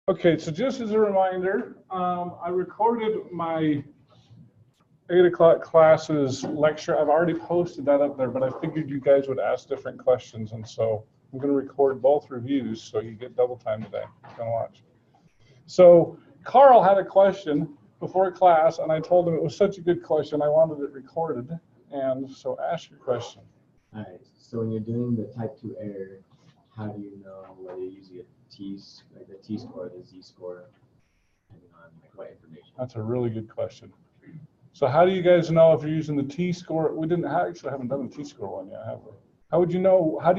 Okay, so just as a reminder, I recorded my 8 o'clock classes lecture. I've already posted that up there, but I figured you guys would ask different questions, and so I'm going to record both reviews so you get double time today. You're going to watch. So Carl had a question before class, and I told him it was such a good question, I wanted it recorded, and so ask your question. All right, so when you're doing the type 2 error, how do you know whether you're using a like the t-score or the z-score, depending on like what information? That's a really good question. So how do you guys know if you're using the t-score? We actually haven't done the t-score one yet, have we? How do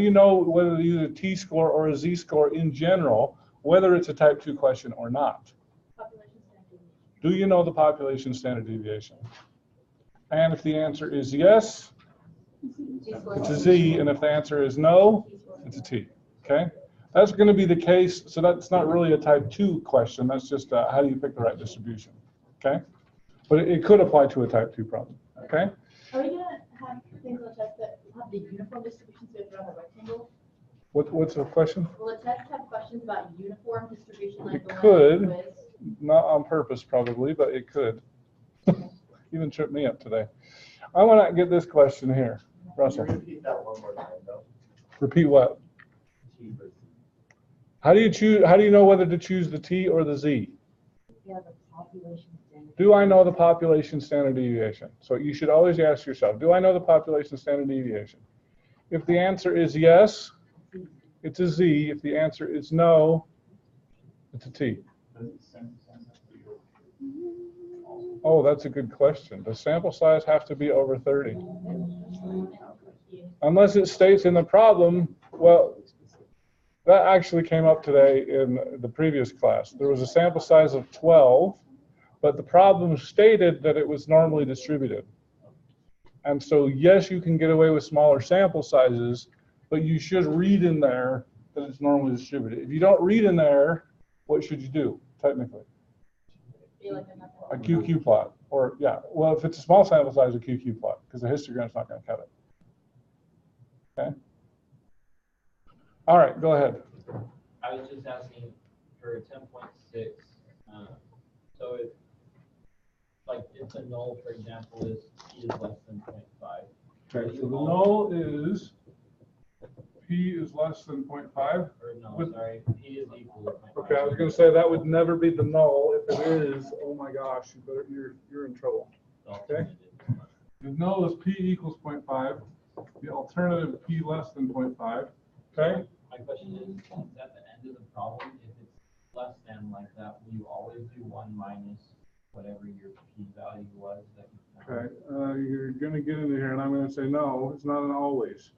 you know whether to use a t-score or a z-score in general, whether it's a type 2 question or not? Population standard deviation. Do you know the population standard deviation? And if the answer is yes, it's a z, and if the answer is no, it's a t, okay? That's going to be the case, so that's not really a type 2 question, that's just how do you pick the right distribution, okay? But it could apply to a type 2 problem, okay? Are we going to have things on the test that have the uniform distribution so it's around a rectangle? What's the question? Will the test have questions about uniform distribution like It the could. one quiz? Not on purpose probably, but it could. Even tripped me up today. I want to get this question here. Russell. Repeat that one more time, though. Repeat what? How do you know whether to choose the T or the Z? Yeah, the population standard. Do I know the population standard deviation? So you should always ask yourself, do I know the population standard deviation? If the answer is yes, it's a Z. If the answer is no, it's a T. Oh, that's a good question. Does sample size have to be over 30? Unless it states in the problem, well, that actually came up today in the previous class. There was a sample size of 12, but the problem stated that it was normally distributed. And so, yes, you can get away with smaller sample sizes, but you should read in there that it's normally distributed. If you don't read in there, what should you do, technically? A QQ plot, or yeah, well, if it's a small sample size, a QQ plot, because the histogram's not going to cut it. Okay. All right, go ahead. I was just asking for 10.6. So if the null, for example, is p is less than 0.5. Okay, so the null is p is less than 0.5. Or no, sorry, p is equal to 0.5. Okay, I was going to say that would never be the null. If it is, oh my gosh, you're in trouble. Okay. The null is p equals 0.5. The alternative p less than 0.5. Okay. My question is at the end of the problem, if it's less than like that, will you always do 1 minus whatever your p value was? Okay. You're going to get into here, and I'm going to say no. It's not an always.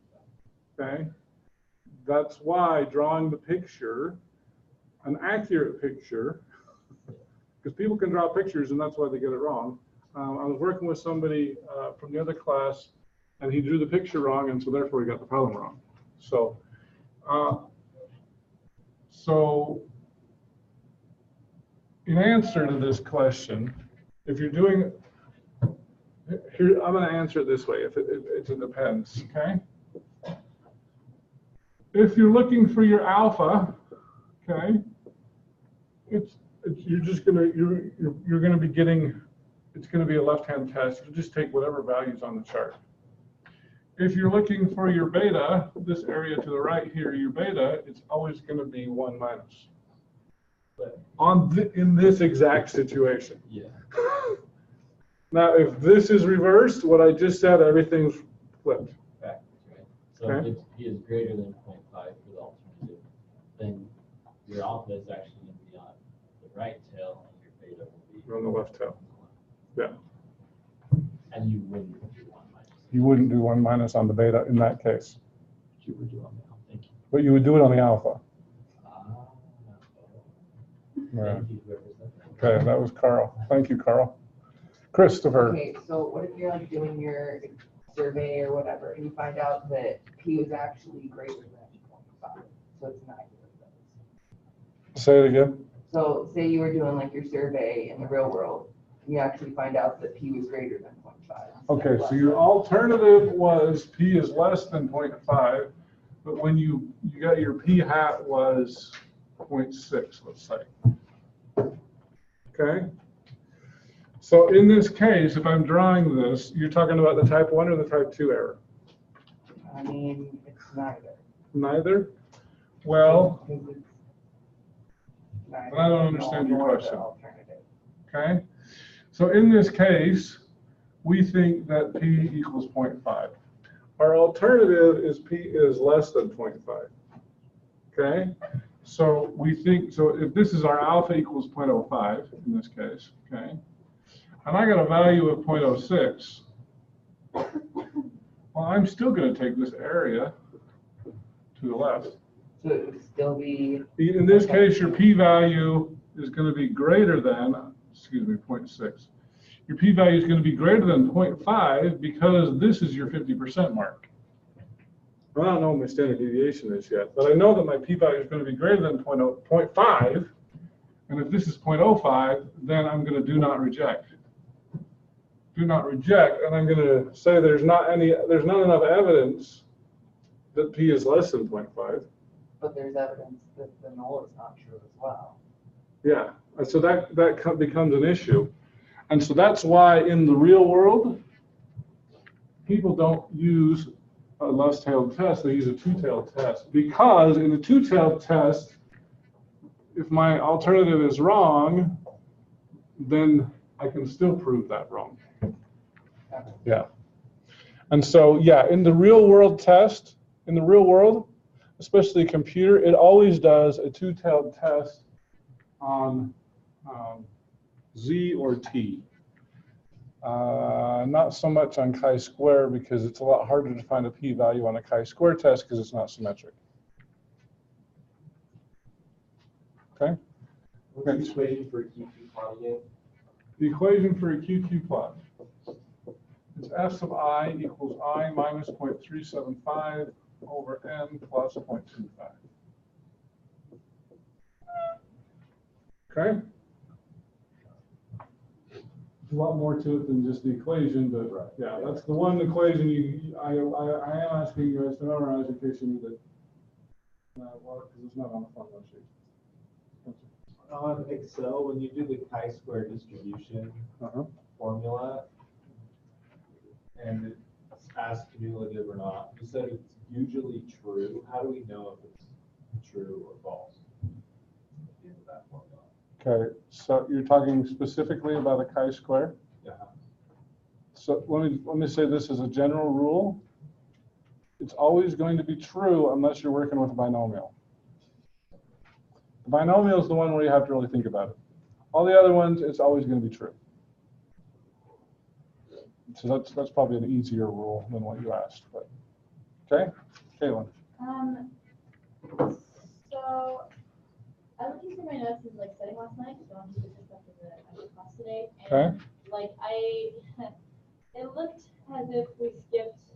Okay. That's why drawing the picture, an accurate picture, because people can draw pictures, and that's why they get it wrong. I was working with somebody from the other class, and he drew the picture wrong, and so therefore he got the problem wrong. So, in answer to this question, if you're doing, here, I'm going to answer it this way. If it depends, okay? If you're looking for your alpha, okay, you're gonna be getting, it's gonna be a left-hand test. You just take whatever values on the chart. If you're looking for your beta, this area to the right here, your beta, it's always going to be 1 minus. But in this exact situation. Yeah. Now, if this is reversed, what I just said, everything's flipped. Backwards, right? So Okay. if p is greater than 0.5 for the alternative, then your alpha is actually going to be on the right tail, and your beta will be On the left tail. Yeah. And you wouldn't do 1 minus. You wouldn't do 1 minus on the beta in that case. You would do on the alpha. Thank you. But you would do it on the alpha. Right. Thank you, whoever said that. Okay, that was Carl. Thank you, Carl. Christopher. Okay, so what if you're like doing your survey or whatever, and you find out that p is actually greater than 0.5, so it's not good. Say it again. So say you were doing like your survey in the real world, and you actually find out that p was greater than 0.5. Okay, so your alternative was p is less than 0.5, but when you got your p hat was 0.6, let's say. Okay? So in this case, if I'm drawing this, you're talking about the type 1 or the type 2 error? I mean, it's neither. Neither? Well, Because it's neither I don't the understand null your nor the question. alternative. okay? So in this case, we think that P equals 0.5. Our alternative is P is less than 0.5, okay? So we think, so if this is our alpha equals 0.05 in this case, okay? And I got a value of 0.06, well, I'm still going to take this area to the left. So it would still be, In this case, your p-value is going to be greater than, excuse me, 0.6. Your p-value is going to be greater than 0.5 because this is your 50% mark. I don't know what my standard deviation is yet, but I know that my p-value is going to be greater than 0.5. And if this is 0.05, then I'm going to do not reject. Do not reject, and I'm going to say there's not enough evidence that p is less than 0.5. but there's evidence that the null is not true as well. Yeah, and so that becomes an issue. And so that's why in the real world, people don't use a less-tailed test, they use a two-tailed test. Because in a two-tailed test, if my alternative is wrong, then I can still prove that wrong. Yeah. And so, yeah, in the real world test, in the real world, especially a computer, it always does a two-tailed test on Z or T. Not so much on chi-square because it's a lot harder to find a p-value on a chi-square test because it's not symmetric. Okay? What's the equation for a QQ plot again? The equation for a QQ plot is f sub I equals I minus 0.375 over n plus 0.25. Okay? There's a lot more to it than just the equation, but yeah, that's the one equation I am asking you guys to memorize in case you need it. Well, because it's not on the formula sheet. On Excel, when you do the chi-square distribution formula, and it's asked cumulative or not, you said it's usually true. How do we know if it's true or false at the end of that formula? Okay, so you're talking specifically about a chi-square? Yeah. So let me say this as a general rule. It's always going to be true unless you're working with a binomial. The binomial is the one where you have to really think about it. All the other ones, it's always going to be true. So that's probably an easier rule than what you asked. But okay, Caitlin. So I was looking through my notes and like studying last night, so I'm just stuff in the class today. And like it looked as if we skipped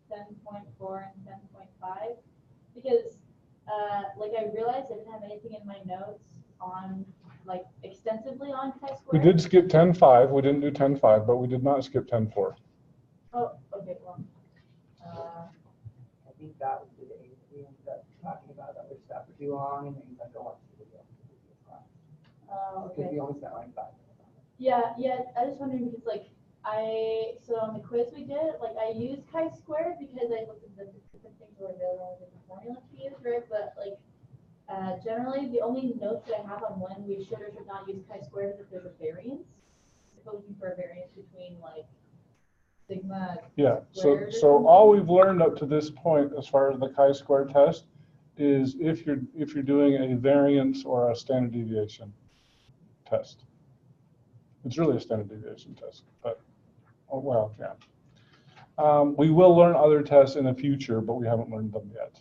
10.4 and 10.5 because like I realized I didn't have anything in my notes on like extensively on chi-square. We did skip 10.5. We didn't do 10.5, but we did not skip 10.4. Oh, okay, well. I think that was the day that we ended up talking about other stuff for too long, and then you said, "Go watch the video." Okay. Because we only spent like 5 minutes on it. Yeah, I was wondering because like so on the quiz we did, like I used chi-square because I looked at the different things that were available and different formula to use, right? But like generally the only notes that I have on when we should or should not use chi-square is if there's a variance. If we're looking for a variance between like sigma. Yeah, so all we've learned up to this point as far as the chi-square test is if you're doing a variance or a standard deviation test. It's really a standard deviation test, but oh, well, yeah. We will learn other tests in the future, but we haven't learned them yet.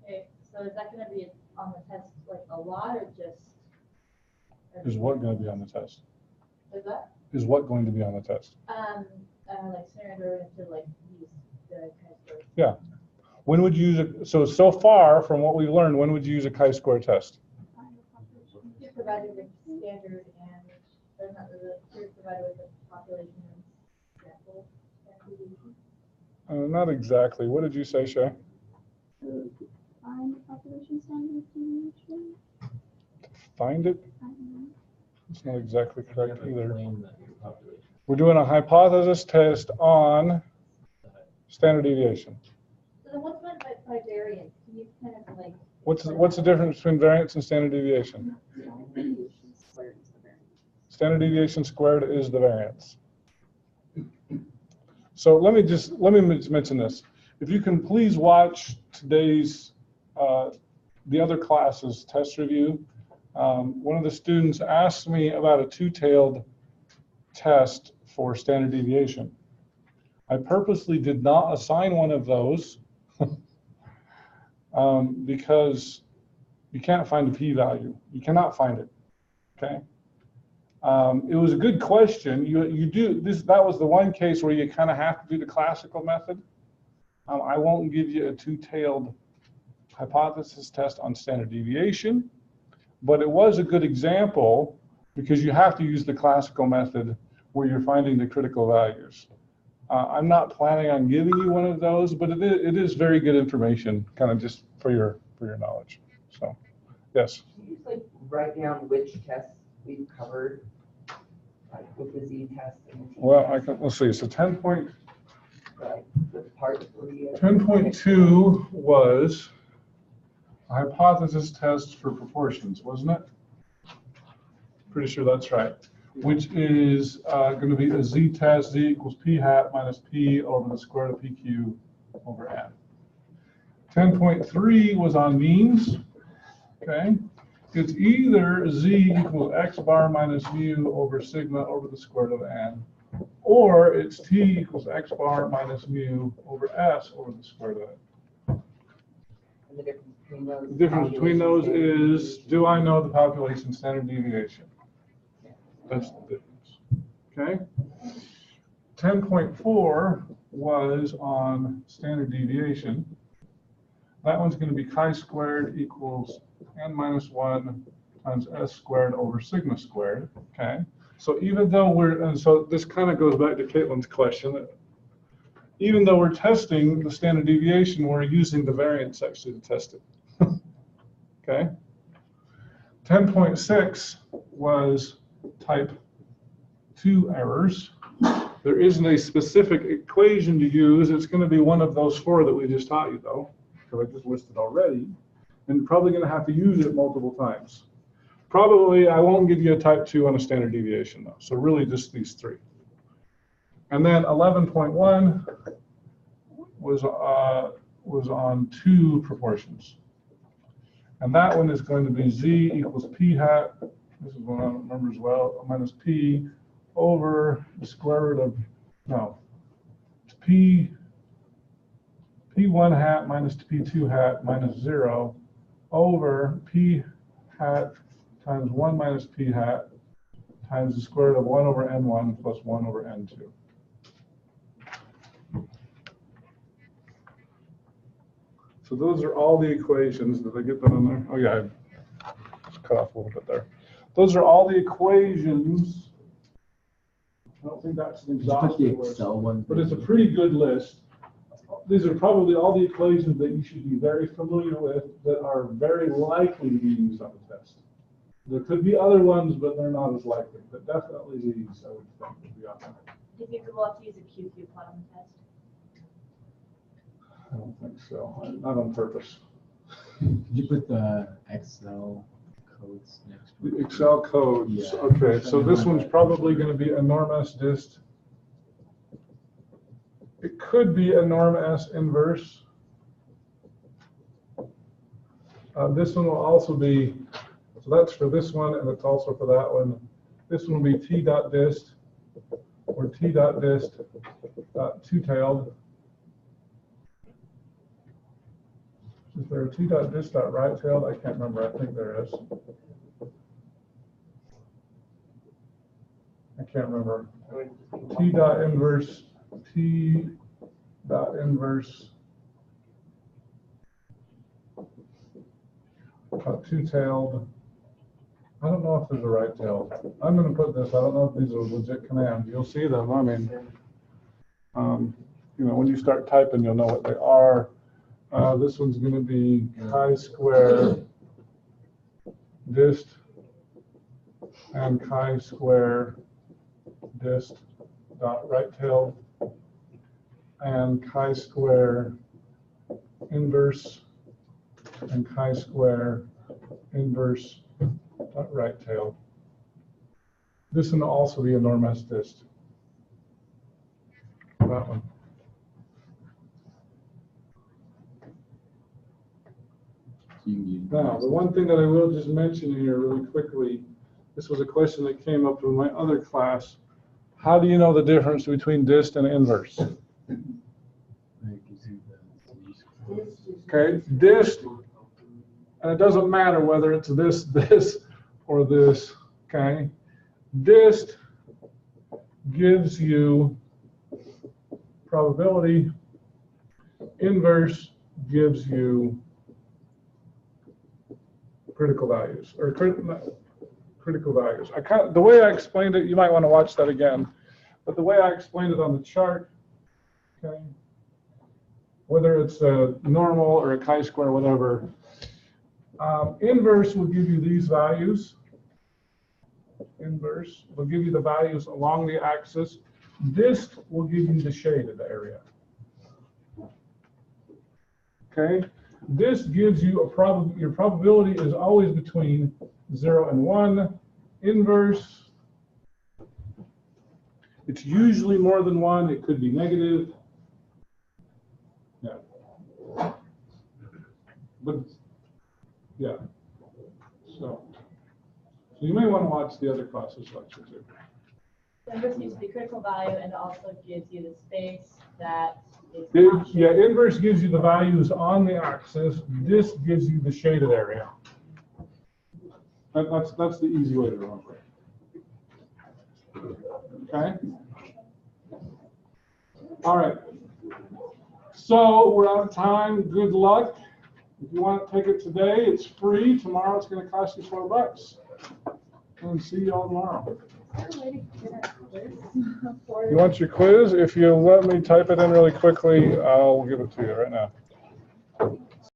Okay, so is that going to be on the test like a lot or just? Is what going to be on the test? Is that? Is what going to be on the test? Like scenario derivative to like use the chi-square. Yeah. When would you use it? So far from what we've learned, when would you use a chi-square test? Just provided with standard and they're not provided with the population and sample. Not exactly. What did you say, Shay? Find the population standard deviation. Find it? It's not exactly correct You have to either. claim that your population. We're doing a hypothesis test on standard deviation. So then what's meant by variance? Can you kind of like? What's the difference between variance and standard deviation? Standard deviation squared is the variance. So let me just mention this. If you can please watch today's the other classes test review. One of the students asked me about a two-tailed test for standard deviation. I purposely did not assign one of those because you can't find a p-value. You cannot find it. Okay. It was a good question. You do this. That was the one case where you kind of have to do the classical method. I won't give you a two-tailed hypothesis test on standard deviation, but it was a good example because you have to use the classical method where you're finding the critical values. I'm not planning on giving you one of those, but it is very good information, kind of just for your knowledge. So, yes. Can you just like write down which tests we've covered, like with the Z test and the T Well, test? let's see. So 10.2 Like the part 3. 10.2 was a hypothesis test for proportions, wasn't it? Pretty sure that's right. Which is going to be a Z test, Z equals P hat minus P over the square root of PQ over N. 10.3 was on means, okay? It's either Z equals X bar minus mu over sigma over the square root of N, or it's T equals X bar minus mu over S over the square root of N. And the difference between those. The difference between those is, do I know the population standard deviation? That's the difference, okay? 10.4 was on standard deviation. That one's going to be chi squared equals n minus 1 times s squared over sigma squared, okay? So even though and so this kind of goes back to Caitlin's question, even though we're testing the standard deviation, we're using the variance actually to test it, okay? 10.6 was type 2 errors. There isn't a specific equation to use. It's going to be one of those 4 that we just taught you, though, because I just listed already. And you're probably going to have to use it multiple times. Probably, I won't give you a type 2 on a standard deviation, though. So really just these 3. And then 11.1 was on 2 proportions. And that one is going to be Z equals P hat. This is one I don't remember as well, minus P over the square root of, no, it's P1 hat minus P2 hat minus 0 over P hat times 1 minus P hat times the square root of 1 over N1 plus 1 over N2. So those are all the equations. Did I get that on there? Oh yeah, I just cut off a little bit there. Those are all the equations. I don't think that's an exhaustive list, but it's a pretty good list. These are probably all the equations that you should be very familiar with that are very likely to be used on the test. There could be other ones, but they're not as likely. But definitely these, I would think, would be on there. Do you think we'll have to use a QQ plot on the test? I don't think so. Not on purpose. Did you put the Excel codes next to The it? Excel codes. Yeah. Okay, so this one's probably going to be a norm S dist. It could be a norm S inverse. This one will also be, so that's for this one, and it's also for that one. This one will be T dot dist or T dot dist two-tailed. Is there a T dot dist dot right-tailed? I can't remember. I think there is. I can't remember. T dot inverse, T dot inverse, two-tailed. I don't know if there's a right-tailed. I'm going to put this. I don't know if these are legit commands. You'll see them. I mean, you know, when you start typing, you'll know what they are. This one's going to be chi square dist and chi-square dist dot right-tailed and chi-square inverse and chi-square inverse dot right-tailed. This can also be a norm S dist. That one. Now, the one thing that I will just mention here really quickly, this was a question that came up in my other class. How do you know the difference between dist and inverse? Okay, dist, and it doesn't matter whether it's this, or this, okay? Dist gives you probability, inverse gives you critical values, or critical values. The way I explained it, you might want to watch that again, but the way I explained it on the chart, okay, whether it's a normal or a chi-square, whatever, inverse will give you these values. Inverse will give you the values along the axis. Dist will give you the shaded area. Okay? This gives you your probability is always between 0 and 1. Inverse, it's usually more than 1. It could be negative. Yeah. But, yeah. So you may want to watch the other classes lecture too. Inverse gives the critical value and also gives you the space that is yeah, inverse gives you the values on the axis. This gives you the shaded area. That's the easy way to remember it. Okay? All right. So we're out of time. Good luck. If you want to take it today, it's free. Tomorrow it's going to cost you $4. And see you all tomorrow. You want your quiz? If you let me type it in really quickly, I'll give it to you right now.